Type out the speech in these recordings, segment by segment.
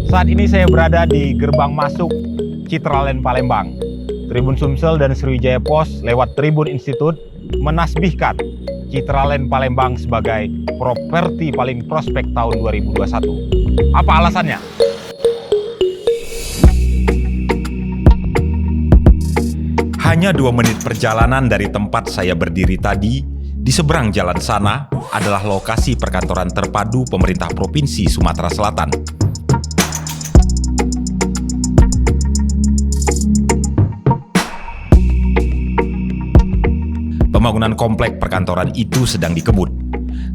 Saat ini saya berada di gerbang masuk Citraland Palembang. Tribun Sumsel dan Sriwijaya Pos lewat Tribun Institute menasbihkan Citraland Palembang sebagai properti paling prospek tahun 2021. Apa alasannya? Hanya 2 menit perjalanan dari tempat saya berdiri tadi, di seberang jalan sana adalah lokasi perkantoran terpadu pemerintah Provinsi Sumatera Selatan. Pembangunan komplek perkantoran itu sedang dikebut,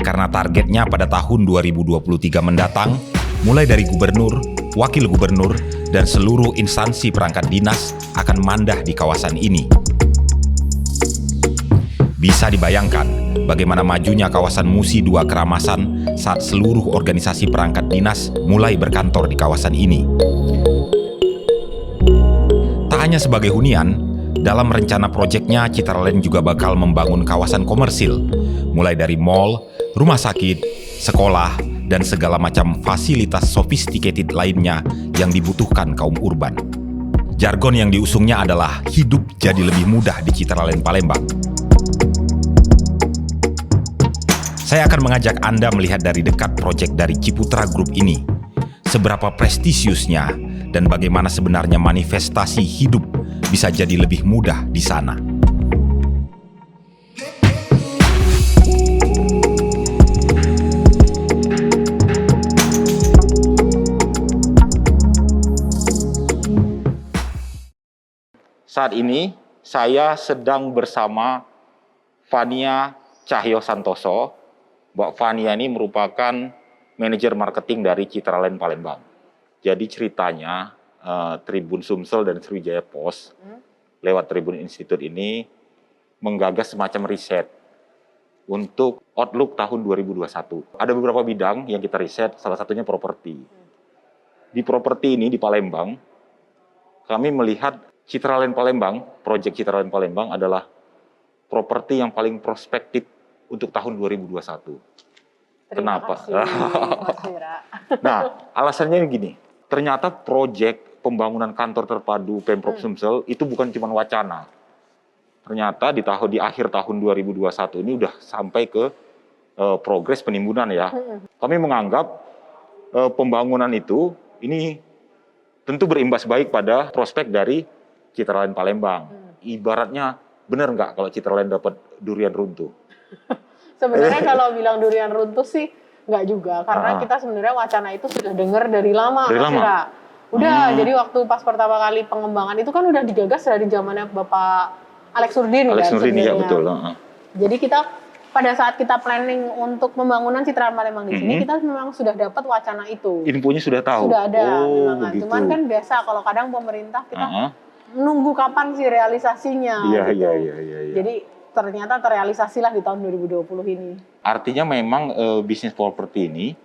karena targetnya pada tahun 2023 mendatang, mulai dari gubernur, wakil gubernur, dan seluruh instansi perangkat dinas akan mandah di kawasan ini. Bisa dibayangkan bagaimana majunya kawasan Musi 2 Keramasan saat seluruh organisasi perangkat dinas mulai berkantor di kawasan ini. Tak hanya sebagai hunian, dalam rencana proyeknya Citraland juga bakal membangun kawasan komersil, mulai dari mal, rumah sakit, sekolah, dan segala macam fasilitas sophisticated lainnya yang dibutuhkan kaum urban. Jargon yang diusungnya adalah hidup jadi lebih mudah di Citraland Palembang. Saya akan mengajak Anda melihat dari dekat proyek dari Ciputra Group ini. Seberapa prestisiusnya dan bagaimana sebenarnya manifestasi hidup bisa jadi lebih mudah di sana. Saat ini saya sedang bersama Fania Cahyo Santoso. Mbak Fania ini merupakan manajer marketing dari Citraland Palembang. Jadi ceritanya Tribun Sumsel dan Sriwijaya Pos lewat Tribun Institute ini menggagas semacam riset untuk outlook tahun 2021. Ada beberapa bidang yang kita riset, salah satunya properti. Di properti ini di Palembang, kami melihat Citraland Palembang, proyek Citraland Palembang adalah properti yang paling prospektif untuk tahun 2021. Kenapa? Kasih, Mas Wira. Nah, alasannya gini. Ternyata proyek pembangunan kantor terpadu Pemprov Sumsel itu bukan cuma wacana. Ternyata di akhir tahun 2021 ini udah sampai ke progres penimbunan ya. Kami menganggap pembangunan itu ini tentu berimbas baik pada prospek dari Citraland Palembang. Ibaratnya benar nggak kalau Citraland dapat durian runtuh? Sebenarnya kalau bilang durian runtuh sih nggak juga, karena kita sebenarnya wacana itu sudah dengar dari lama, Mas Wira. Udah, jadi waktu pas pertama kali pengembangan itu kan udah digagas dari zamannya Bapak Alex Nurdin kan sebenarnya. Ya betul. Jadi kita pada saat kita planning untuk pembangunan Citraland Palembang di sini, kita memang sudah dapat wacana itu. Infonya sudah tahu? Sudah ada, memang. Begitu. Cuman kan biasa kalau kadang pemerintah kita nunggu kapan sih realisasinya. Iya. Jadi ternyata terrealisasilah di tahun 2020 ini. Artinya memang bisnis properti ini,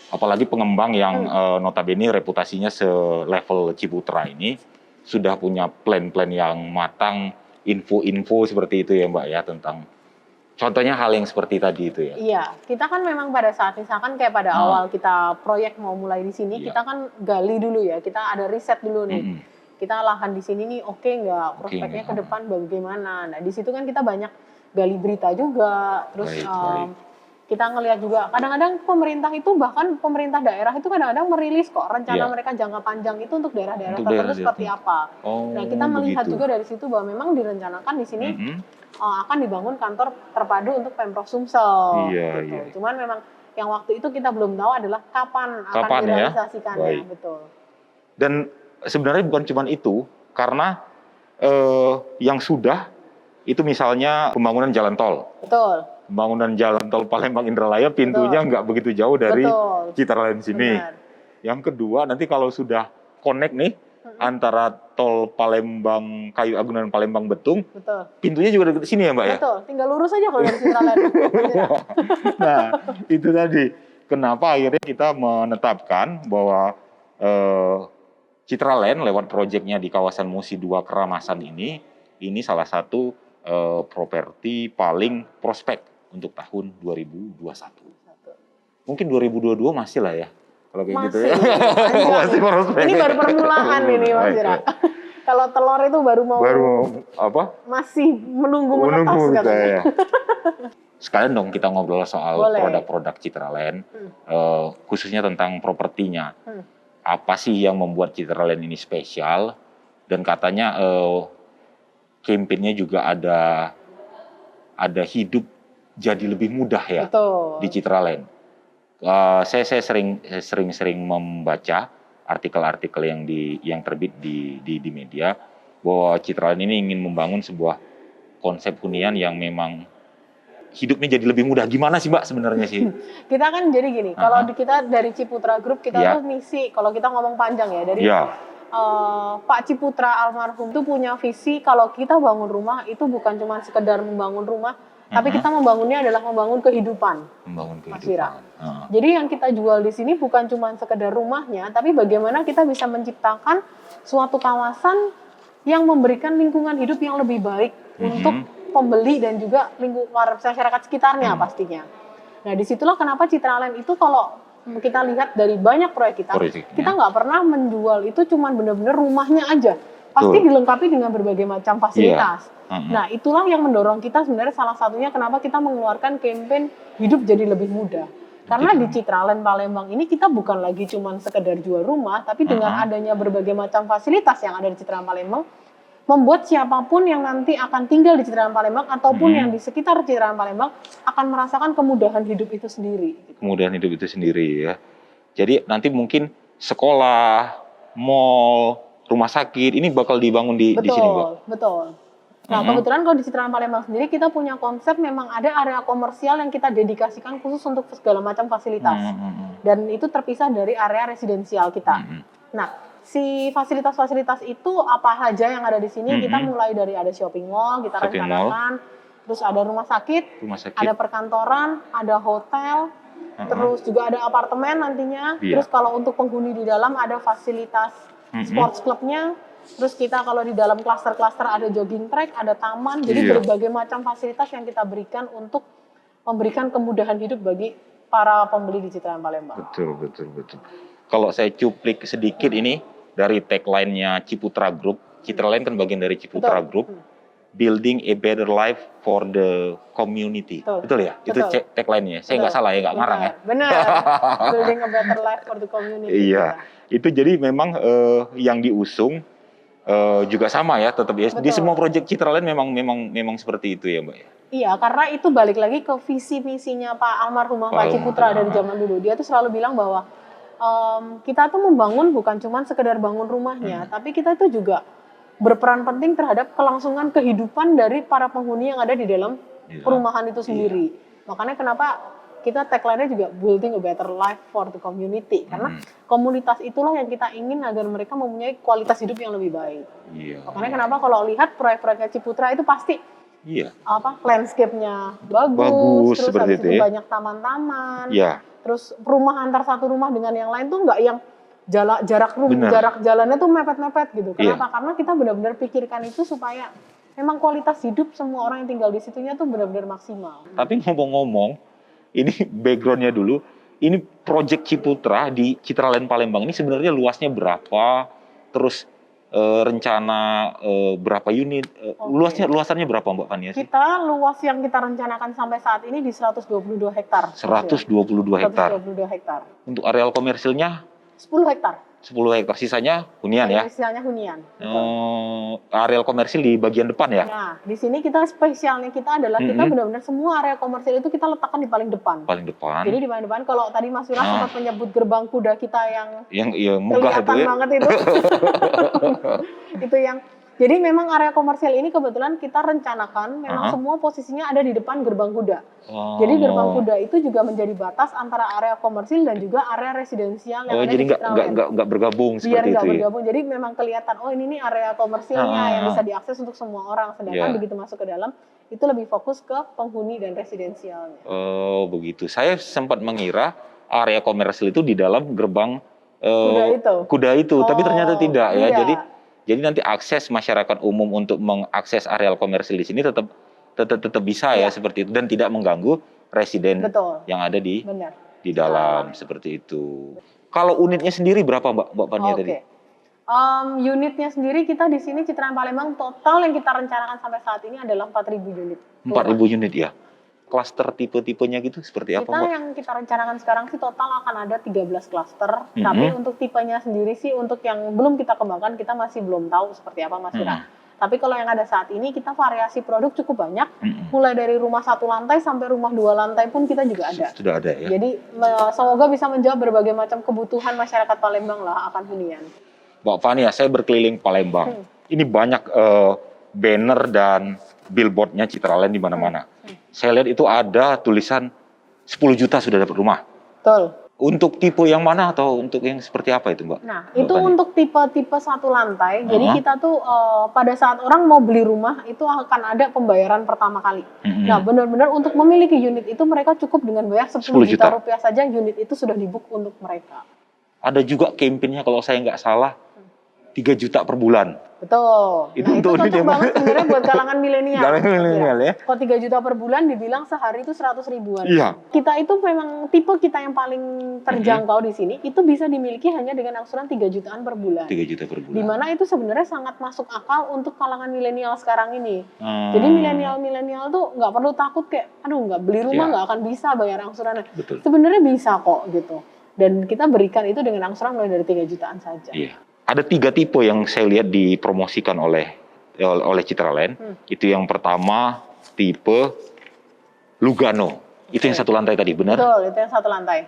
apalagi pengembang yang notabene reputasinya selevel Ciputra ini, sudah punya plan-plan yang matang, info-info seperti itu ya Mbak ya, tentang contohnya hal yang seperti tadi itu ya. Iya, kita kan memang pada saat misalkan kayak pada awal kita proyek mau mulai di sini, kita kan gali dulu ya, kita ada riset dulu nih. Kita lahan di sini nih oke nggak, prospeknya ke depan bagaimana. Nah di situ kan kita banyak gali berita juga, terus kita ngelihat juga kadang-kadang pemerintah itu, bahkan pemerintah daerah itu kadang-kadang merilis kok rencana mereka jangka panjang itu untuk daerah-daerah tertentu seperti apa. Nah kita melihat juga dari situ bahwa memang direncanakan di sini akan dibangun kantor terpadu untuk Pemprov Sumsel. Gitu. Cuman memang yang waktu itu kita belum tahu adalah kapan akan direalisasikannya, betul. Dan sebenarnya bukan cuma itu, karena yang sudah itu misalnya pembangunan jalan tol. Betul. Pembangunan jalan tol Palembang Indralaya pintunya nggak begitu jauh dari Citraland sini. Benar. Yang kedua, nanti kalau sudah connect nih antara tol Palembang Kayu Agung dan Palembang Betung, pintunya juga dekat sini ya Mbak ya? Betul, tinggal lurus aja kalau dari Citraland. Nah, itu tadi. Kenapa akhirnya kita menetapkan bahwa Citraland lewat proyeknya di kawasan Musi 2 Keramasan ini salah satu properti paling prospek untuk tahun 2021. Mungkin 2022 masih lah ya. Kalau kayak gitu Masih, ya. panjang. Masih prospek. Ini baru permulaan ini Mas Ira. Kalau telur itu baru mau apa? masih menunggu menetas Menunggu katanya. ya. Sekalian dong kita ngobrol soal Boleh. produk-produk Citraland, khususnya tentang propertinya. Apa sih yang membuat Citraland ini spesial? Dan katanya campaign-nya juga ada hidup jadi lebih mudah ya. Betul. Di Citraland. Saya sering membaca artikel-artikel yang terbit di media bahwa Citraland ini ingin membangun sebuah konsep hunian yang memang hidupnya jadi lebih mudah. Gimana sih Mbak sebenarnya sih? Kita kan jadi gini, kalau kita dari Ciputra Group kita tuh misi, kalau kita ngomong panjang ya, dari Pak Ciputra almarhum tuh punya visi kalau kita bangun rumah itu bukan cuma sekedar membangun rumah, tapi kita membangunnya adalah membangun kehidupan. Mas Ira. Jadi yang kita jual di sini bukan cuma sekedar rumahnya, tapi bagaimana kita bisa menciptakan suatu kawasan yang memberikan lingkungan hidup yang lebih baik untuk pembeli dan juga lingkungan masyarakat sekitarnya pastinya. Nah disitulah kenapa Citraland itu kalau kita lihat dari banyak proyek kita nggak pernah menjual itu cuma benar-benar rumahnya aja. Pasti dilengkapi dengan berbagai macam fasilitas. Nah itulah yang mendorong kita sebenarnya salah satunya kenapa kita mengeluarkan campaign hidup jadi lebih mudah. Karena di Citraland Palembang ini kita bukan lagi cuma sekedar jual rumah, tapi dengan adanya berbagai macam fasilitas yang ada di Citraland Palembang, membuat siapapun yang nanti akan tinggal di Citraland Palembang ataupun yang di sekitar Citraland Palembang akan merasakan kemudahan hidup itu sendiri. Kemudahan hidup itu sendiri ya. Jadi nanti mungkin sekolah, mall, rumah sakit ini bakal dibangun di sini, Mbak. Betul. Nah, kebetulan kalau di Citraland Palembang sendiri kita punya konsep memang ada area komersial yang kita dedikasikan khusus untuk segala macam fasilitas. Dan itu terpisah dari area residensial kita. Nah, si fasilitas-fasilitas itu apa saja yang ada di sini? Kita mulai dari ada shopping mall, kita rencanakan. Terus ada rumah sakit, ada perkantoran, ada hotel, terus juga ada apartemen nantinya. Terus kalau untuk penghuni di dalam ada fasilitas sports clubnya. Terus kita kalau di dalam klaster-klaster ada jogging track, ada taman. Jadi berbagai macam fasilitas yang kita berikan untuk memberikan kemudahan hidup bagi para pembeli di Citraland Palembang. Betul. Kalau saya cuplik sedikit ini dari tagline-nya Ciputra Group. Citraland kan bagian dari Ciputra Group. Building a better life for the community. Betul ya? Itu tagline-nya. Saya nggak salah ya, nggak ngarang ya? Benar. Building a better life for the community. Iya. Itu jadi memang yang diusung juga sama ya, tetap ya. Di semua proyek Citraland memang seperti itu ya, Mbak ya. Iya, karena itu balik lagi ke visi misinya Pak almarhum Pak Ciputra dari zaman dulu. Dia tuh selalu bilang bahwa kita tuh membangun bukan cuma sekedar bangun rumahnya, tapi kita tuh juga berperan penting terhadap kelangsungan kehidupan dari para penghuni yang ada di dalam perumahan itu sendiri. Makanya kenapa kita tagline-nya juga building a better life for the community. Karena komunitas itulah yang kita ingin agar mereka mempunyai kualitas hidup yang lebih baik. Makanya kenapa kalau lihat proyek-proyeknya Ciputra itu pasti landscape-nya bagus terus habis itu banyak taman-taman. Terus rumah antar satu rumah dengan yang lain tuh nggak yang jarak jalannya tuh mepet-mepet gitu. Kenapa? Karena kita benar-benar pikirkan itu supaya memang kualitas hidup semua orang yang tinggal di situnya tuh benar-benar maksimal. Tapi ngomong-ngomong, ini background-nya dulu, ini proyek Ciputra di Citraland Palembang ini sebenarnya luasnya berapa? Terus rencana berapa unit? Luasannya berapa Mbak Fania? Kita luas yang kita rencanakan sampai saat ini di 122 hektar. 122 hektar. 122 hektar. Untuk areal komersilnya? 10 hektar. 10 hektar, sisanya hunian ya? Sisanya hunian. Areal komersil di bagian depan ya? Nah, di sini kita spesialnya kita adalah kita benar-benar semua area komersil itu kita letakkan di paling depan. Paling depan. Jadi di paling depan, kalau tadi Mas Yura sempat menyebut gerbang kuda kita yang megah kelihatan itu ya? banget itu. Itu yang jadi memang area komersil ini kebetulan kita rencanakan memang semua posisinya ada di depan gerbang kuda. Jadi gerbang kuda itu juga menjadi batas antara area komersil dan juga area residensial yang ada jadi di Citraland. nggak bergabung seperti itu. Biar nggak bergabung. Jadi memang kelihatan ini nih area komersilnya yang bisa diakses untuk semua orang. Sedangkan begitu masuk ke dalam itu lebih fokus ke penghuni dan residensialnya. Oh begitu. Saya sempat mengira area komersil itu di dalam gerbang kuda itu, tapi ternyata tidak ya. Jadi nanti akses masyarakat umum untuk mengakses areal komersil di sini tetap bisa ya seperti itu dan tidak mengganggu residen yang ada di di dalam seperti itu. Kalau unitnya sendiri berapa Mbak Fania tadi? Unitnya sendiri kita di sini Citraland Palembang total yang kita rencanakan sampai saat ini adalah 4.000 unit. 4.000 unit ya. Klaster tipe-tipenya gitu seperti apa, Mbak? Yang kita rencanakan sekarang sih total akan ada 13 klaster. Tapi untuk tipenya sendiri sih untuk yang belum kita kembangkan kita masih belum tahu seperti apa Mas Ira. Tapi kalau yang ada saat ini kita variasi produk cukup banyak. Mulai dari rumah 1 lantai sampai rumah 2 lantai pun kita juga ada. Sudah ada ya. Jadi semoga bisa menjawab berbagai macam kebutuhan masyarakat Palembang lah akan hunian. Mbak Fania, saya berkeliling Palembang. Ini banyak banner dan billboardnya Citraland di mana-mana. Saya lihat itu ada tulisan 10 juta sudah dapat rumah. Betul. Untuk tipe yang mana atau untuk yang seperti apa itu, Mbak? Nah, itu untuk tipe-tipe 1 lantai. Jadi kita tuh pada saat orang mau beli rumah itu akan ada pembayaran pertama kali. Nah, benar-benar untuk memiliki unit itu mereka cukup dengan bayar 10 juta rupiah saja, unit itu sudah dibook untuk mereka. Ada juga campaign-nya kalau saya nggak salah 3 juta per bulan. Betul. Itu nah, untuk itu cocok banget sebenarnya buat kalangan milenial. Kalangan milenial ya. Kalau 3 juta per bulan dibilang sehari itu 100 ribuan. Iya. Kita itu memang tipe kita yang paling terjangkau di sini itu bisa dimiliki hanya dengan angsuran 3 jutaan per bulan. 3 juta per bulan. Dimana itu sebenarnya sangat masuk akal untuk kalangan milenial sekarang ini. Jadi milenial tuh nggak perlu takut kayak, aduh nggak beli rumah nggak akan bisa bayar angsurannya. Sebenarnya bisa kok gitu. Dan kita berikan itu dengan angsuran mulai dari 3 jutaan saja. Iya. Ada 3 tipe yang saya lihat dipromosikan oleh Citraland. Itu yang pertama tipe Lugano. Itu yang 1 lantai tadi, benar? Betul, itu yang 1 lantai.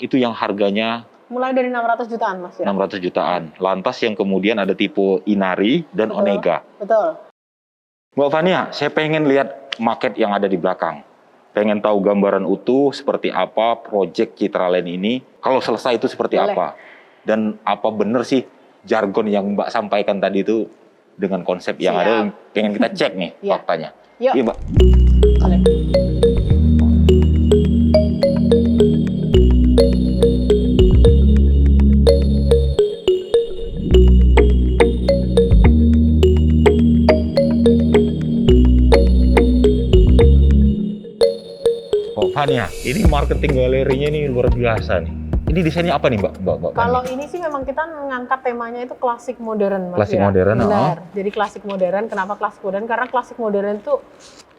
Itu yang harganya mulai dari 600 jutaan, Mas. 600 jutaan. Lantas yang kemudian ada tipe Inari dan Onega. Betul. Mbak Fania, saya pengen lihat market yang ada di belakang. Pengen tahu gambaran utuh seperti apa proyek Citraland ini. Kalau selesai itu seperti apa. Dan apa benar sih jargon yang Mbak sampaikan tadi itu dengan konsep yang ada, pengen kita cek nih faktanya. Iya, Mbak. Boleh. Mbak Fania, ini marketing galerinya ini luar biasa nih. Ini desainnya apa nih, Mbak? Kalau ini sih memang kita mengangkat temanya itu klasik modern, Mas. Klasik modern, benar. Jadi klasik modern. Kenapa klasik modern? Karena klasik modern itu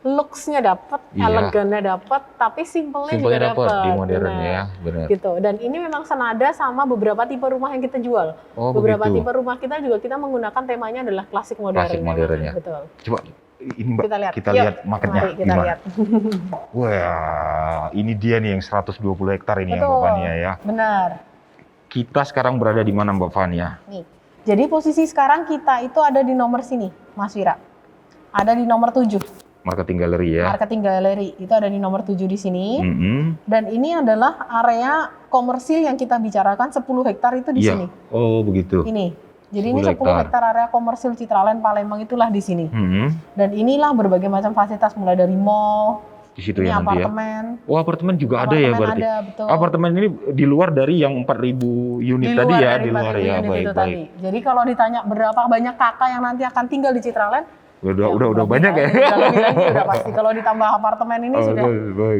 looks-nya dapat, elegannya dapat, tapi simple-nya juga dapat. Di modern ya, benar. Gitu. Dan ini memang senada sama beberapa tipe rumah yang kita jual. Beberapa tipe rumah kita juga kita menggunakan temanya adalah klasik modern. Klasik modern ya. Betul. Coba ini Mbak, kita lihat marketnya kita gimana? Lihat. Wah, ini dia nih yang 120 hektar ini. Betul, Mbak Fania ya. Benar. Kita sekarang berada di mana, Mbak Fania? Nih. Jadi posisi sekarang kita itu ada di nomor sini, Mas Wira. Ada di nomor 7. Marketing galeri ya. Marketing galeri itu ada di nomor 7 di sini. Dan ini adalah area komersil yang kita bicarakan 10 hektar itu di sini. Oh, begitu. Ini. Jadi ini 10 hektar area komersil Citraland Palembang itulah di sini. Dan inilah berbagai macam fasilitas mulai dari mall, di situ ini ya apartemen. Oh, apartemen juga ada ya berarti. Ada, betul. Apartemen ini di luar dari yang 4.000 unit tadi ya, di luar ya, baik. Jadi kalau ditanya berapa banyak kakak yang nanti akan tinggal di Citraland, udah banyak ya. Udah pasti. Kalau ditambah apartemen ini sudah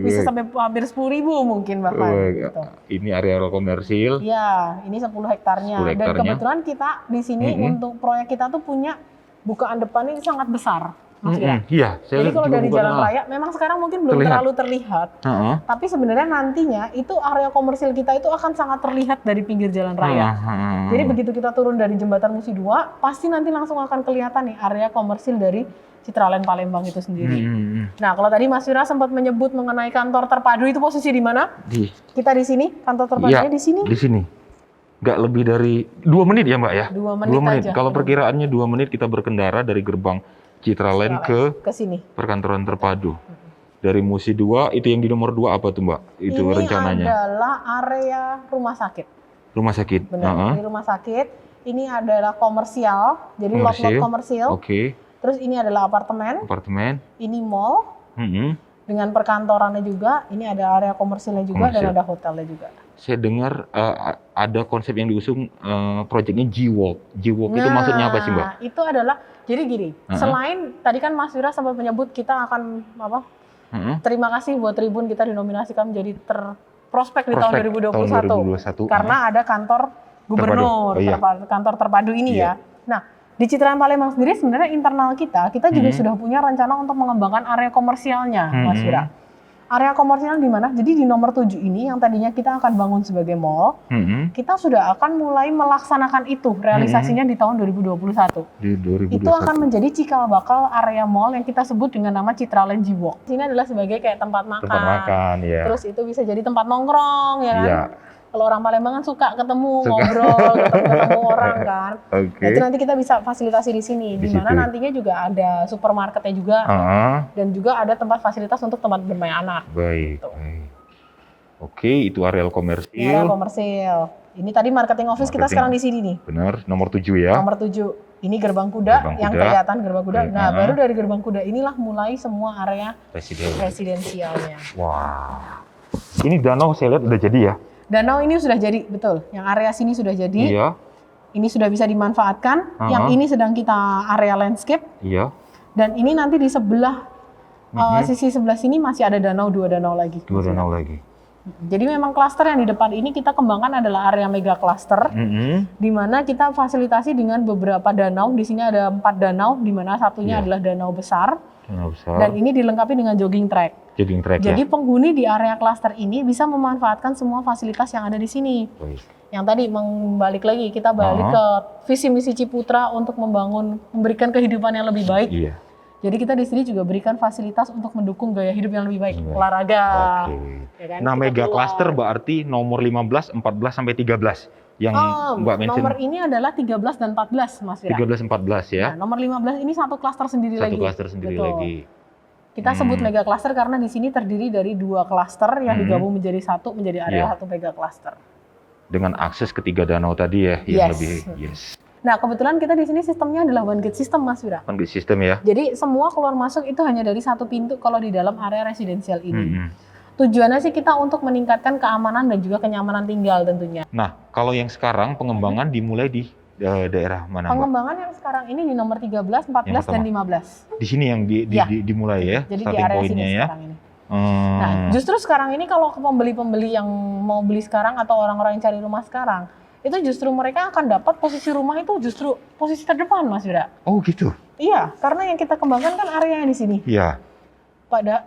bisa sampai hampir 10.000 mungkin bahkan. Gitu. Ini area komersil. Iya, ini 10 hektarnya. Dan kebetulan kita di sini untuk proyek kita tuh punya bukaan depan ini sangat besar. Mas Iya. Jadi kalau dari jalan raya, memang sekarang mungkin belum terlalu terlihat. Tapi sebenarnya nantinya itu area komersil kita itu akan sangat terlihat dari pinggir jalan raya. Jadi begitu kita turun dari jembatan Musi 2, pasti nanti langsung akan kelihatan nih area komersil dari Citraland Palembang itu sendiri. Nah, kalau tadi Mas Wira sempat menyebut mengenai kantor terpadu itu posisi di mana? Kita di sini, kantor terpadunya di sini. Di sini. Nggak lebih dari 2 menit ya, Mbak ya? 2 menit aja. Kalau perkiraannya 2 menit kita berkendara dari gerbang Citraland ke sini. Perkantoran terpadu. Dari Musi 2, itu yang di nomor 2 apa tuh, Mbak? Itu ini rencananya. Ini adalah area rumah sakit. Rumah sakit. Benar, ini rumah sakit. Ini adalah komersial, jadi lot-lot komersial. Terus ini adalah apartemen. Ini mall. Dengan perkantorannya juga. Ini ada area komersilnya juga dan ada hotelnya juga. Saya dengar ada konsep yang diusung proyeknya G-Walk. G-Walk itu maksudnya apa sih, Mbak? Itu adalah, jadi gini, selain tadi kan Mas Wira sempat menyebut kita akan terima kasih buat Tribun kita dinominasikan menjadi prospek di tahun 2021. Karena ada kantor gubernur, kantor terpadu ini ya. Nah, di Citraland Palembang sendiri sebenarnya internal kita juga sudah punya rencana untuk mengembangkan area komersialnya, Mas Wira. Area komersial di mana? Jadi di nomor 7 ini yang tadinya kita akan bangun sebagai mall, kita sudah akan mulai melaksanakan itu, realisasinya di tahun 2021. Itu akan menjadi cikal bakal area mall yang kita sebut dengan nama Citraland G-Walk. Ini adalah sebagai kayak tempat makan, ya. Terus itu bisa jadi tempat nongkrong, ya kan? Ya. Kalau orang Palembang kan suka ketemu, ngobrol, ketemu orang kan. Nah, itu nanti kita bisa fasilitasi di sini. Di mana nantinya juga ada supermarketnya juga. Dan juga ada tempat fasilitas untuk tempat bermain anak. Baik. Gitu. Oke, itu areal komersil. Area komersil. Ini tadi marketing office kita sekarang di sini nih. Benar, nomor 7 ya. Nomor 7. Ini gerbang kuda yang kelihatan gerbang kuda. Nah, baru dari gerbang kuda inilah mulai semua area residensialnya. Wah. Ini danau saya lihat udah jadi ya. Danau ini sudah jadi, betul. Yang area sini sudah jadi. Iya. Ini sudah bisa dimanfaatkan. Yang ini sedang kita area landscape. Iya. Dan ini nanti di sebelah sisi sebelah sini masih ada danau, 2 danau lagi. 2 danau lagi. Jadi memang klaster yang di depan ini kita kembangkan adalah area mega cluster, di mana kita fasilitasi dengan beberapa danau. Di sini ada 4 danau, di mana satunya adalah danau besar. Dan ini dilengkapi dengan jogging track. Jadi penghuni di area klaster ini bisa memanfaatkan semua fasilitas yang ada di sini. Yang tadi balik lagi, kita balik ke visi misi Ciputra untuk memberikan kehidupan yang lebih baik. Jadi kita di sini juga berikan fasilitas untuk mendukung gaya hidup yang lebih baik, olahraga. Ya kan? Nah, mega cluster berarti nomor 15, 14 sampai 13 yang Mbak mention. Nomor ini adalah 13 dan 14, Mas Wira. 13 14 ya. Nah, nomor 15 ini satu klaster sendiri lagi. Satu klaster sendiri lagi. Kita sebut mega cluster karena di sini terdiri dari 2 klaster yang digabung menjadi satu, menjadi area satu mega cluster. Dengan akses ke 3 danau tadi ya, yang lebih Nah, kebetulan kita di sini sistemnya adalah one gate system, Mas Wira. One gate system ya. Jadi semua keluar masuk itu hanya dari satu pintu kalau di dalam area residensial ini. Tujuannya sih kita untuk meningkatkan keamanan dan juga kenyamanan tinggal tentunya. Nah, kalau yang sekarang pengembangan dimulai di daerah mana, Mbak? Pengembangan yang sekarang ini di nomor 13, 14, dan 15. Di sini yang dimulai ya, jadi starting di area point-nya sini ya. Sekarang ini. Nah, justru sekarang ini kalau pembeli-pembeli yang mau beli sekarang atau orang-orang yang cari rumah sekarang, itu justru mereka akan dapat posisi rumah itu justru posisi terdepan, Mas Wira. Oh gitu? Iya, karena yang kita kembangkan kan area yang di sini. Iya.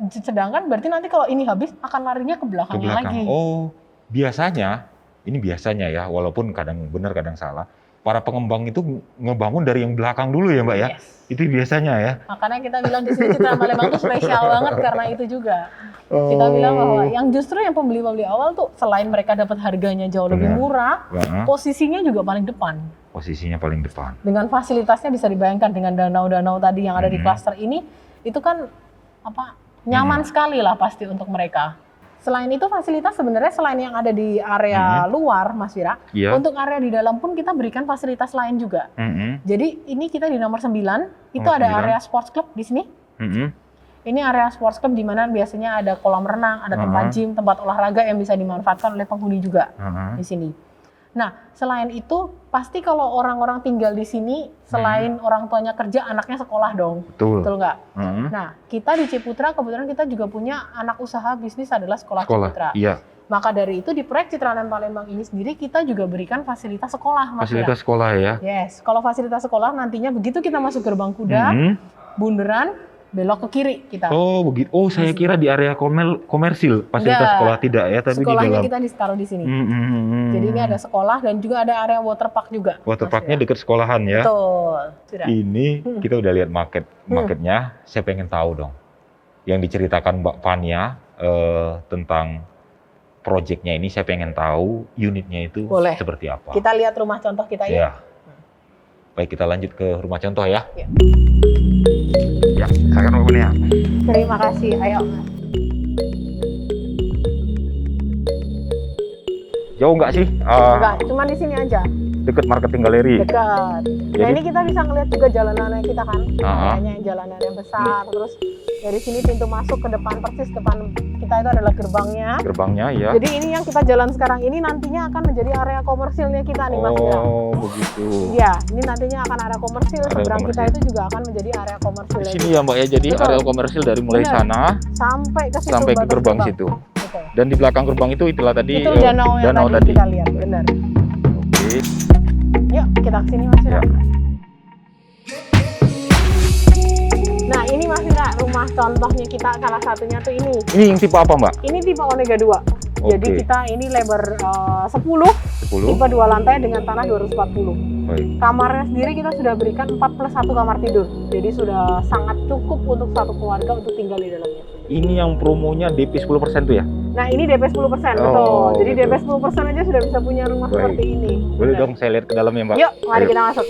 Sedangkan berarti nanti kalau ini habis akan larinya ke belakangnya lagi. Oh, ini biasanya ya, walaupun kadang benar kadang salah. Para pengembang itu ngebangun dari yang belakang dulu ya, Mbak ya? Itu biasanya ya. Makanya kita bilang di sini Citraland Palembang itu spesial banget karena itu juga. Kita bilang bahwa yang justru yang pembeli-pembeli awal tuh selain mereka dapat harganya jauh lebih murah, posisinya juga paling depan. Posisinya paling depan. Dengan fasilitasnya bisa dibayangkan dengan danau-danau tadi yang ada di klaster ini, itu kan nyaman sekali lah pasti untuk mereka. Selain itu fasilitas sebenarnya selain yang ada di area luar, Mas Wira, untuk area di dalam pun kita berikan fasilitas lain juga. Jadi ini kita di nomor 9, itu ada area sports club di sini. Ini area sports club di mana biasanya ada kolam renang, ada tempat gym, tempat olahraga yang bisa dimanfaatkan oleh penghuni juga di sini. Nah, selain itu pasti kalau orang-orang tinggal di sini, selain orang tuanya kerja, anaknya sekolah dong. Betul nggak? Nah, kita di Ciputra kebetulan kita juga punya anak usaha bisnis adalah sekolah Ciputra. Iya. Maka dari itu di proyek Citraland Palembang ini sendiri kita juga berikan fasilitas sekolah, Mas. Fasilitas sekolah ya? Yes, kalau fasilitas sekolah nantinya begitu kita masuk gerbang kuda, bundaran, belok ke kiri kita. Oh begitu. Oh saya kira di area komersil fasilitas sekolah tidak ya, tapi sekolahnya di dalam. Kita ditaruh di sini. Jadi ini ada sekolah dan juga ada area waterpark juga. Waterparknya dekat sekolahan ya. Betul. Sudah. Ini kita udah lihat marketnya. Saya pengen tahu dong, yang diceritakan Mbak Fania tentang proyeknya ini. Saya pengen tahu unitnya itu seperti apa. Kita lihat rumah contoh kita ya. Baik, kita lanjut ke rumah contoh ya. Ya, silakan Mbak Fania. Terima kasih. Ayo. Jauh nggak sih? Enggak, cuma di sini aja. Dekat marketing galeri. Dekat. Nah ini kita bisa ngeliat juga jalanannya kita kan. Kayaknya jalanan yang besar. Terus dari sini pintu masuk ke depan, persis depan kita itu adalah gerbangnya. Gerbangnya ya. Jadi ini yang kita jalan sekarang ini nantinya akan menjadi area komersilnya kita nih Mas. Oh begitu. Iya, ini nantinya akan area komersil. Seberang kita itu juga akan menjadi area komersil. Di sini ya Mbak ya, jadi area komersil dari mulai sana sampai ke situ, sampai ke gerbang situ. betul. Dan di belakang gerbang itulah tadi Itu danau yang tadi kita lihat, benar. Oke. Yuk, kita kesini Mas Fira. Ya. Nah, ini Mas Fira, rumah contohnya kita salah satunya tuh ini. Ini yang tipe apa, Mbak? Ini tipe Onega 2. Jadi Oke. kita ini lebar 10, 10. tipe 2 lantai dengan tanah 240. Baik. Kamarnya sendiri kita sudah berikan 4+1 kamar tidur. Jadi sudah sangat cukup untuk satu keluarga untuk tinggal di dalamnya. Ini yang promonya DP 10% tuh ya? Nah, ini DP 10%, Oh, betul. Jadi betul. DP 10% aja sudah bisa punya rumah Baik. seperti ini. Boleh Benar. dong saya lihat ke dalamnya, Mbak? Yuk, mari Ayo. kita masuk.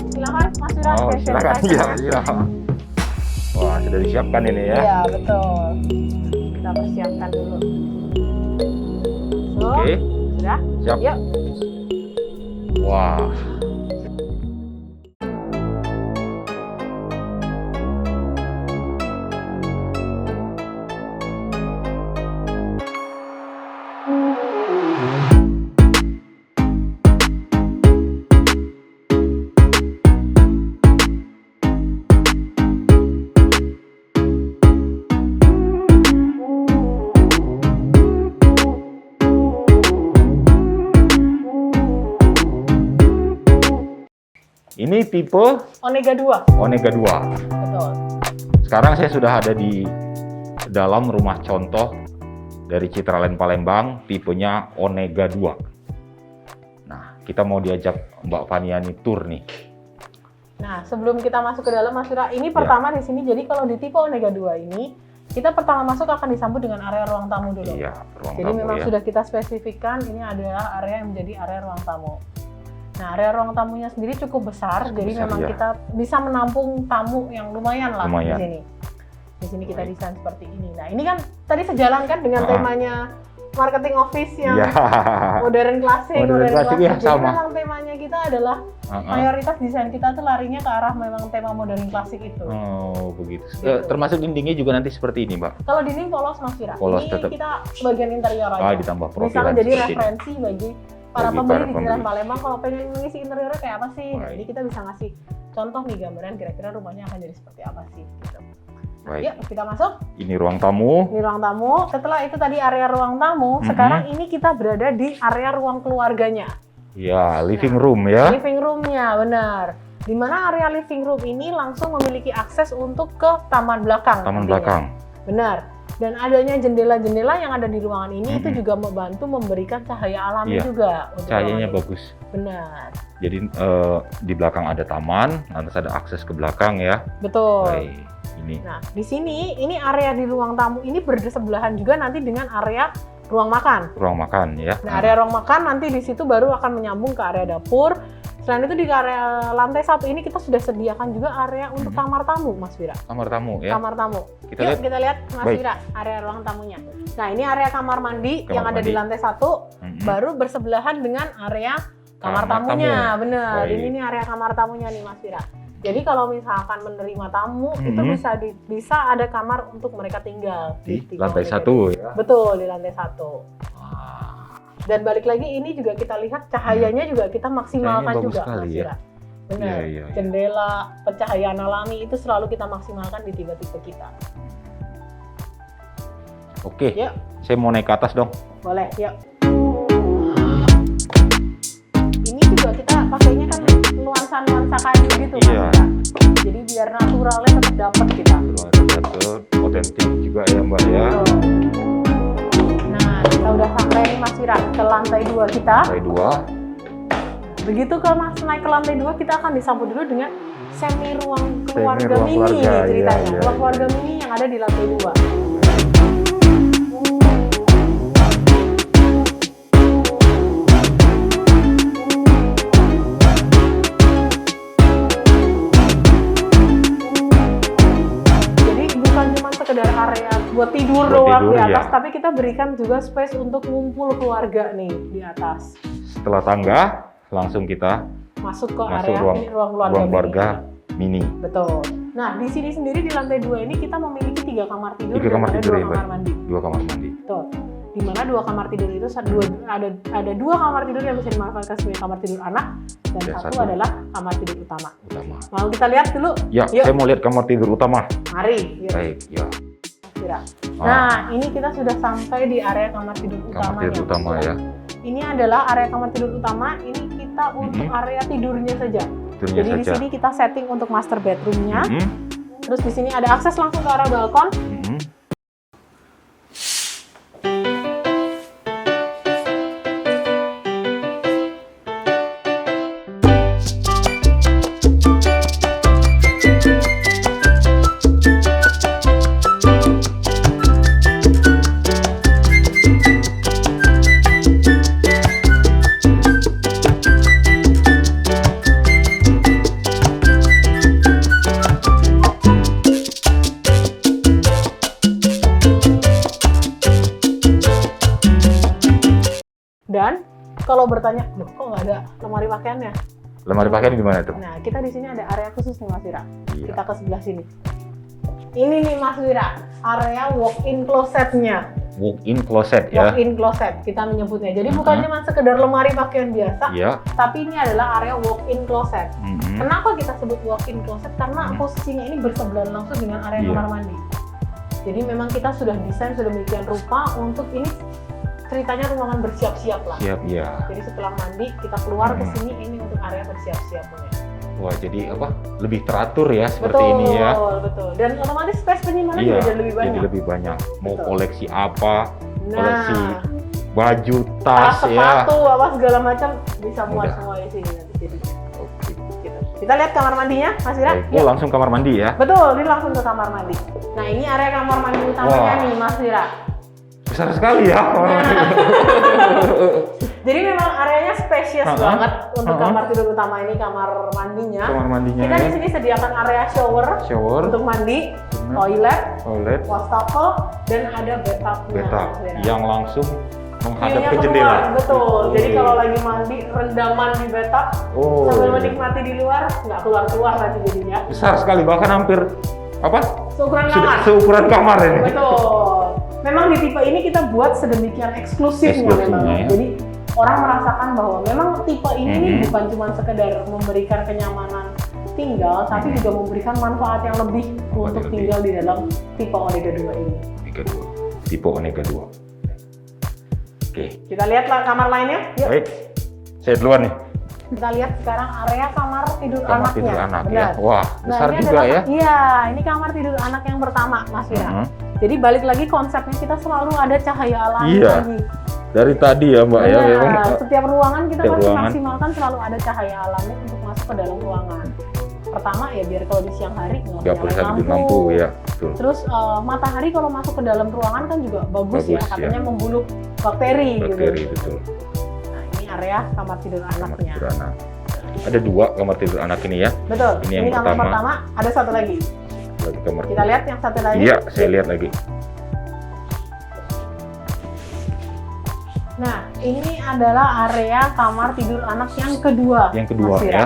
Silakan Mas Fira, Oh, fashion silakan. design-nya. Iya, iya. Wah, sudah disiapkan ini ya. Iya, betul. Kita persiapkan dulu. So, Oke, sudah? siap. Yuk. Wah. Ini tipe Onega 2. Onega 2. Betul. Sekarang saya sudah ada di dalam rumah contoh dari Citraland Palembang, tipenya Onega 2. Nah, kita mau diajak Mbak Fania nih tour nih. Nah, sebelum kita masuk ke dalam Mas Fira, ini pertama di sini, jadi kalau di tipe Onega 2 ini, kita pertama masuk akan disambut dengan area ruang tamu dulu. Iya, ruang Jadi tamu memang ya. sudah kita spesifikkan, ini adalah area yang menjadi area ruang tamu. Nah, area ruang tamunya sendiri cukup besar, jadi besar, memang ya. kita bisa menampung tamu yang lumayan lah Lumayan. di sini. Di sini kita Baik. desain seperti ini. Nah, ini kan tadi sejalan kan dengan Ah. temanya marketing office yang Iya. modern klasik, Modern klasik, ya, Jadi sama. memang temanya kita adalah mayoritas desain kita tuh larinya ke arah memang tema modern klasik itu. Oh, begitu. Gitu. Termasuk dindingnya juga nanti seperti ini, Mbak. Kalau dinding polos Mas Fira, Polos ini tetap. kita bagian interior aja. Ditambah profilan Bisa menjadi seperti ini. referensi bagi para Bagi pembeli para di Citraland pembeli. Palembang kalau pengen mengisi interiornya kayak apa sih. Baik. Jadi kita bisa ngasih contoh nih gambaran kira-kira rumahnya akan jadi seperti apa sih gitu. Baik. Yuk kita masuk. Ini ruang tamu. Ini ruang tamu. Setelah itu tadi area ruang tamu, sekarang ini kita berada di area ruang keluarganya. Ya, living room ya. Living room-nya, benar. Di mana area living room ini langsung memiliki akses untuk ke taman belakang. Taman nantinya. belakang. Benar. Dan adanya jendela-jendela yang ada di ruangan ini itu juga membantu memberikan cahaya alami Iya. juga. Untuk Cahayanya ruangan ini. bagus. Benar. Jadi di belakang ada taman, lantas ada akses ke belakang ya. Betul. Baik. Ini. Nah, di sini ini area di ruang tamu ini bersebelahan juga nanti dengan area ruang makan. Ruang makan ya. Nah, area ruang makan nanti di situ baru akan menyambung ke area dapur. Selain itu di area lantai 1 ini kita sudah sediakan juga area untuk kamar tamu, Mas Fira. Kamar tamu ya. Kamar tamu. Kita Yuk lihat. kita lihat Mas Baik. Fira, area ruang tamunya. Nah, ini area kamar mandi Kamar yang ada di mandi. lantai 1 baru bersebelahan dengan area kamar Kamar tamunya. tamu. Benar. Baik. Ini area kamar tamunya nih Mas Fira. Jadi kalau misalkan menerima tamu itu bisa ada kamar untuk mereka tinggal Di tipe lantai Onega 1 ya. Betul, di lantai 1. Wah, Dan balik lagi ini juga kita lihat cahayanya juga kita maksimalkan Cahayanya bagus juga, sekali Mas ya. Fira. Benar. Iya. Jendela, pencahayaan alami itu selalu kita maksimalkan di tipe-tipe kita. Oke. Yuk, Saya mau naik ke atas dong. boleh, yuk. Ini juga kita pakainya kan nuansa-nuansa kayu gitu, Mas Iya. Fira. Jadi biar naturalnya tetap dapat kita. Otentik juga ya, Mbak ya. Nah, kita udah sampai nih Mas Fira ke lantai 2 kita. Lantai 2. Begitu kalau Mas naik ke lantai 2 kita akan disambut dulu dengan semi ruang keluarga ruang mini keluarga, nih ceritanya. iya, iya. Ruang keluarga mini yang ada di lantai 2. Jadi bukan cuma sekedar atas, Iya. tapi kita berikan juga space untuk ngumpul keluarga nih di atas. Setelah tangga, langsung kita Masuk ke masuk area ruang ini, ruang keluarga mini. Betul. Nah, di sini sendiri di lantai 2 ini kita memiliki 3 kamar tidur 3 dan kamar ada tidur 2 ya, Mbak? kamar mandi. 2 kamar mandi. Betul. Di mana 2 kamar tidur itu ada 2 kamar tidur yang bisa dimanfaatkan sebagai kamar tidur anak dan Dan satu satu adalah kamar tidur utama. Utama. Mau kita lihat dulu? Ya, Yuk. saya mau lihat kamar tidur utama. Mari. Yuk. Baik, ya. Kira. Ah. Nah, ini kita sudah sampai di area kamar tidur Kamar utamanya. tidur utama ya. Ini adalah area kamar tidur utama. Ini kita untuk area tidurnya saja. Tidurnya Jadi di saja. sini kita setting untuk master bedroomnya. Mhm. Terus di sini ada akses langsung ke arah balkon. Mhm. Dan kalau bertanya, loh kok nggak ada lemari pakaiannya? Lemari pakaian gimana tuh? Nah, kita di sini ada area khusus nih Mas Wira. Iya. Kita ke sebelah sini. Ini nih Mas Wira, area walk-in closetnya. Walk-in closet ya. Walk-in closet kita menyebutnya. Jadi bukan cuma sekedar lemari pakaian biasa, Iya. tapi ini adalah area walk-in closet. Mhm. Kenapa kita sebut walk-in closet? Karena posisinya ini bersebelahan langsung dengan area Iya. kamar mandi. Jadi memang kita sudah desain sedemikian rupa untuk ini ceritanya ruangan bersiap-siap lah. Siap ya. Jadi setelah mandi kita keluar ke sini ini untuk area bersiap-siap punya. Wah, jadi apa? Lebih teratur ya seperti Betul, ini ya. betul. Dan otomatis space penyimpanan Iya. juga jadi lebih banyak. Jadi lebih banyak. Mau Betul. koleksi apa? Koleksi Nah, baju, tas, tas ya. sepatu, apa segala macam bisa muat Mudah. semua di sini nanti jadinya. Oke. Gitu. Kita lihat kamar mandinya, Mas Wira. Baik. Oh, langsung kamar mandi ya. Betul, ini langsung ke kamar mandi. Nah, ini area kamar mandi utamanya Wah. nih, Mas Wira. Besar sekali ya kamar mandi. Jadi memang areanya spesies Ha-ha. banget untuk Ha-ha. kamar tidur utama ini, kamar mandinya. Kamar mandinya Kita di ya. sini sediakan area shower Shower, untuk mandi, Benar. toilet, toilet, wastafel, dan ada bathtubnya. bathtub Mas Wira. yang langsung menghadap View-nya ke keluar, jendela. betul. Jadi Oke. kalau lagi mandi, rendaman di bathtub, Oh, sambil menikmati di luar, nggak keluar-keluar nanti jadinya. besar sekali, bahkan hampir apa? Seukuran Sudah kamar. seukuran kamar ini. Betul. Memang di tipe ini kita buat sedemikian eksklusifnya memang. Eksklusifnya, ya. Jadi orang merasakan bahwa memang tipe ini nih Mhm. bukan cuma sekedar memberikan kenyamanan tinggal, tapi juga memberikan manfaat yang lebih untuk lebih. tinggal di dalam tipe Onega 2 ini. Onega 2. Tipe Onega 2. Oke. Kita lihatlah kamar lainnya. Yuk. Baik. Saya duluan nih. Kita lihat sekarang area kamar tidur Kamar anaknya. tidur anak ya. Benar. Wah, besar ini juga adalah, ya. Iya, ini kamar tidur anak yang pertama, Mas Wira. Mhm. Jadi balik lagi konsepnya kita selalu ada cahaya alami Iya. lagi. Dari tadi ya, Mbak ya. Benar. Memang Setiap ruangan kita Setiap pasti ruangan. maksimalkan selalu ada cahaya alami untuk masuk ke dalam ruangan. Pertama ya biar kalau di siang hari nggak perlu sambil lampu ya. Betul. Terus matahari kalau masuk ke dalam ruangan kan juga bagus ya, Bagus, katanya membunuh bakteri, Bakteri, gitu. betul. Nah ini area kamar tidur Kamar anaknya. tidur anak. Ada 2 kamar tidur anak ini ya. Betul. Ini yang kamar pertama. pertama. Ada satu lagi. Lagi kamar. Kita lihat yang satu lagi. Iya, saya lihat lagi. Nah ini adalah area kamar tidur anak yang kedua. Yang kedua Mas Wira. ya.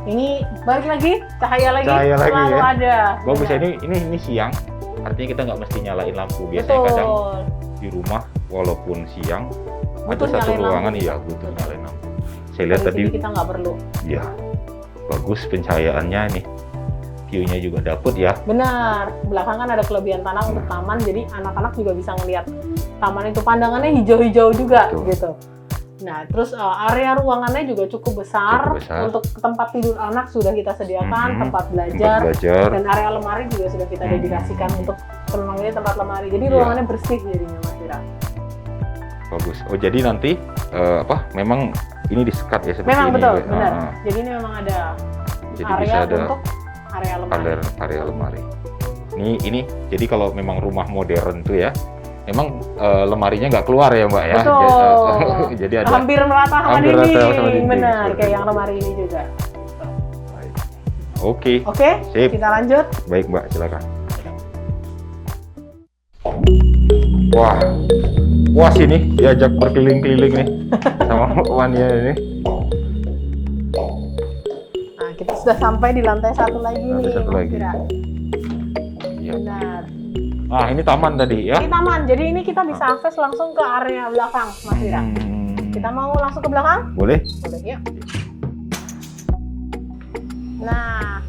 Ini balik lagi cahaya lagi. Cahaya lagi selalu ya. ada. Bagus ya, Benar. ini siang. Artinya kita nggak mesti nyalain lampu. Biasanya Betul. kadang di rumah walaupun siang Butuh ada satu nyalain ruangan lampu. iya butuh nyalain lampu. Saya lihat Di tadi sini kita nggak perlu. ya bagus pencahayaannya nih. View-nya juga dapet ya. Benar, belakang kan ada kelebihan tanah untuk taman, jadi anak-anak juga bisa ngelihat taman itu pandangannya hijau-hijau juga Betul. gitu. Nah, terus area ruangannya juga cukup besar. Cukup besar. Untuk tempat tidur anak sudah kita sediakan, Mhm. tempat Tempat belajar, belajar. dan area lemari juga sudah kita Mhm. dedikasikan untuk memang ini tempat lemari. Jadi Iya. ruangannya bersih jadinya Mas Wira. Bagus. Oh jadi nanti memang ini di-sekat ya seperti Memang ini. betul, ya? benar. Ah, Jadi ini memang ada Jadi area bisa ada untuk area lemari. area lemari. Ini jadi kalau memang rumah modern tuh ya, memang lemarinya nggak keluar ya Mbak ya. Betul. Jadi ada. Hampir merata sama hampir dinding. rata sama dinding, Benar, seperti kayak itu. yang lemari ini juga. Oke, Oke, Sip. kita lanjut. baik Mbak, silakan. Wah, puas ini diajak berkeliling-keliling nih sama Fania ini. Nah, kita sudah sampai di lantai 1 lagi Lantai nih, satu Mas lagi. Fira. Iya. Benar. Ah, ini taman tadi ya? Ini taman, jadi ini kita bisa akses langsung ke area belakang, Mas Fira. Kita mau langsung ke belakang? Boleh? Boleh, yuk. Nah,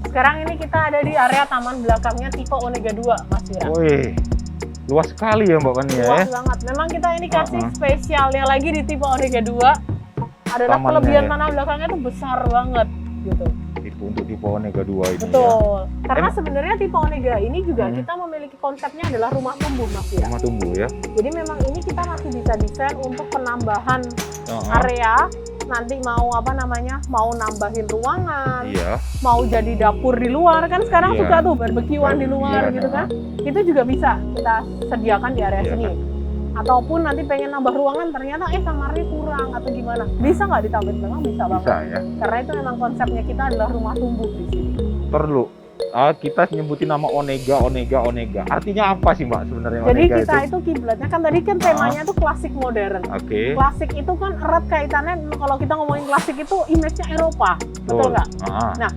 sekarang ini kita ada di area taman belakangnya tipe Onega 2, Mas Fira. Wih, luas sekali ya Mbak Fania ya? Luas banget. Memang kita ini kasih spesialnya lagi di tipe Onega 2 adalah Tamannya kelebihan ya? tanah belakangnya tuh besar banget gitu. Untuk tipe Onega 2 ini ya? Betul. Karena sebenarnya tipe Onega ini juga kita memiliki konsepnya adalah rumah tumbuh, Mas Fira. Rumah tumbuh ya? Jadi memang ini kita masih bisa desain untuk penambahan Uh-huh. area. Nanti mau apa namanya, mau nambahin ruangan, Iya. mau jadi dapur di luar, kan sekarang Iya. suka tuh barbekyuan di luar Iya, gitu kan. Itu juga bisa kita sediakan di area Iya. sini. Ataupun nanti pengen nambah ruangan ternyata kamarnya kurang atau gimana. Bisa nggak ditambahin belakang? Bisa banget. Bisa ya? Karena itu memang konsepnya kita adalah rumah tumbuh di sini. Perlu. Kita nyebutin nama Onega. Artinya apa sih Mbak sebenarnya Jadi Onega kita itu kiblatnya kan tadi kan temanya tuh klasik modern. Oke. Klasik itu kan erat kaitannya kalau kita ngomongin klasik itu image-nya Eropa, betul nggak? Ah.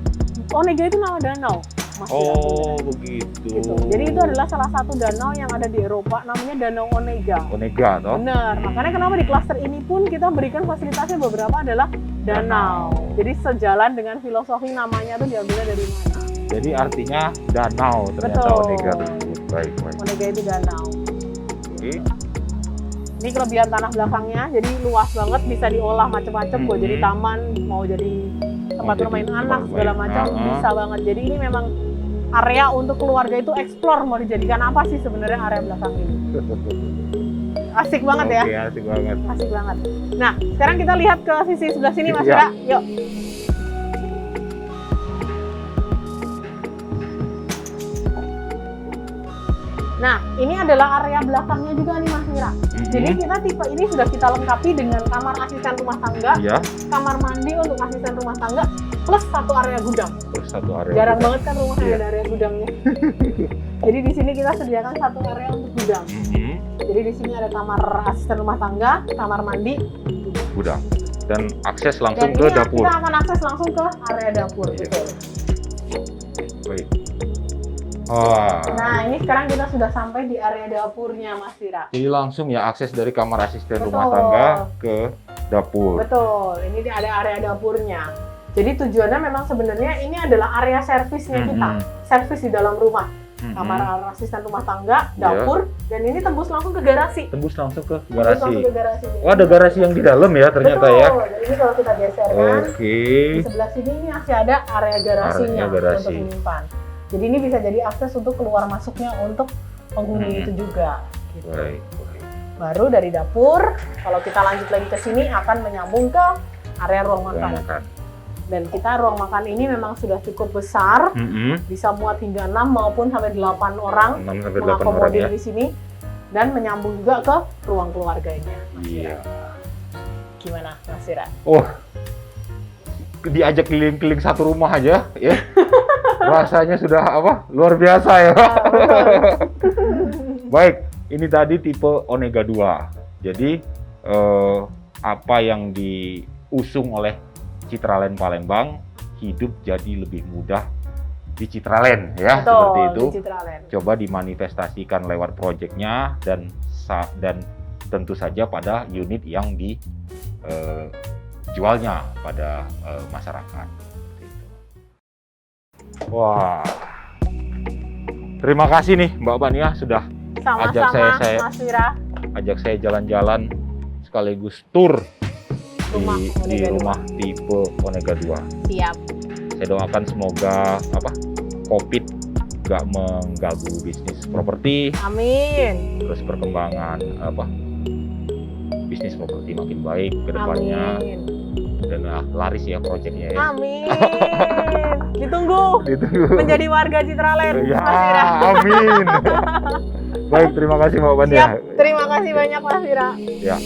Onega itu nama danau, Mas Fira. Oh, begitu. Gitu. Jadi itu adalah salah satu danau yang ada di Eropa, namanya Danau Onega. Onega toh? Benar. Makanya kenapa di klaster ini pun kita berikan fasilitasnya beberapa adalah danau. Jadi sejalan dengan filosofi namanya tuh diambilnya dari mana? Jadi artinya danau ternyata Betul. Onega tersebut. Baik. Onega itu danau. Oke. Ini kelebihan tanah belakangnya, jadi luas banget, bisa diolah macam-macam. Mau jadi taman, mau jadi tempat jadi bermain tempat anak segala bermain. macam bisa banget. Jadi ini memang area untuk keluarga itu explore mau dijadikan apa sih sebenarnya area belakang ini. Asik banget ya. Oke, asik banget. Asik banget. Nah, sekarang kita lihat ke sisi sebelah sini Mas Iya. Fira. Yuk. Nah, ini adalah area belakangnya juga nih Mas Fira. Jadi kita tipe ini sudah kita lengkapi dengan kamar asisten rumah tangga, Iya. kamar mandi untuk asisten rumah tangga, plus satu area gudang. Terus satu area. Jarang juga. banget kan rumah Iya. ada area gudangnya. Jadi di sini kita sediakan satu area untuk gudang. Jadi di sini ada kamar asisten rumah tangga, kamar mandi, Gudang. Dan akses dan langsung ini ke dapur. kita akan akses langsung ke area dapur. Iya. Betul. Baik. Wah. Nah ini sekarang kita sudah sampai di area dapurnya Mas Fira. Jadi langsung ya akses dari kamar asisten Betul. rumah tangga ke dapur. Betul, ini ada area dapurnya. Jadi tujuannya memang sebenarnya ini adalah area servisnya kita, servis di dalam rumah. Kamar asisten rumah tangga, dapur, dan ini tembus langsung ke garasi. Tembus langsung ke Tembus langsung garasi. ke garasi. Oh, ada garasi yang di dalam ya ternyata Betul. ya. Ini kalau kita geser kan, Oke. di sebelah sini ini masih ada area garasinya Area garasi. untuk menyimpan. Jadi ini bisa jadi akses untuk keluar masuknya untuk penghuni itu juga. Gitu. Baik. Baru dari dapur, kalau kita lanjut lagi ke sini akan menyambung ke area ruang Ruang makan. makan. Dan kita ruang makan ini memang sudah cukup besar, bisa muat hingga 6 maupun sampai 8 orang 6 sampai 8 orang mengakomodir ya. di sini dan menyambung juga ke ruang keluarganya. Iya. Gimana, Mas Fira? Oh, diajak keliling-keliling satu rumah aja ya. Rasanya sudah apa? Luar biasa ya. Baik, ini tadi tipe Onega 2. Jadi apa yang diusung oleh Citraland Palembang, hidup jadi lebih mudah di Citraland ya. Betul, Seperti itu. di Citraland. Coba dimanifestasikan lewat proyeknya dan tentu saja pada unit yang dijualnya pada masyarakat. Wah, terima kasih nih Mbak Fania sudah ajak Sama-sama, Mas Fira. ajak saya jalan-jalan sekaligus tur Rumah di Onega rumah tipe Onega 2. Siap. Saya doakan semoga COVID nggak mengganggu bisnis properti, Amin. terus perkembangan bisnis properti makin baik ke depannya, Amin. dan laris ya proyeknya ya. Amin. Ditunggu Ditunggu. menjadi warga Citraland, Ya, Mas Fira. amin. Baik, terima kasih Mbak Fania. Siap. Terima kasih banyak, Mas Fira. Ya.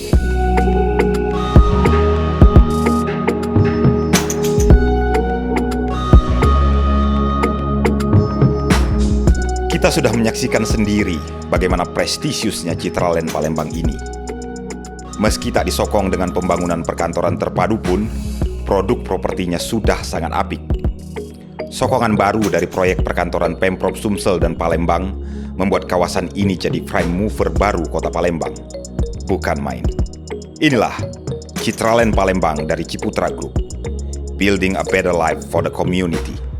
Kita sudah menyaksikan sendiri bagaimana prestisiusnya Citraland Palembang ini. Meski tak disokong dengan pembangunan perkantoran terpadu pun, produk propertinya sudah sangat apik. Sokongan baru dari proyek perkantoran Pemprov Sumsel dan Palembang membuat kawasan ini jadi prime mover baru kota Palembang. Bukan main. Inilah Citraland Palembang dari Ciputra Group. Building a better life for the community.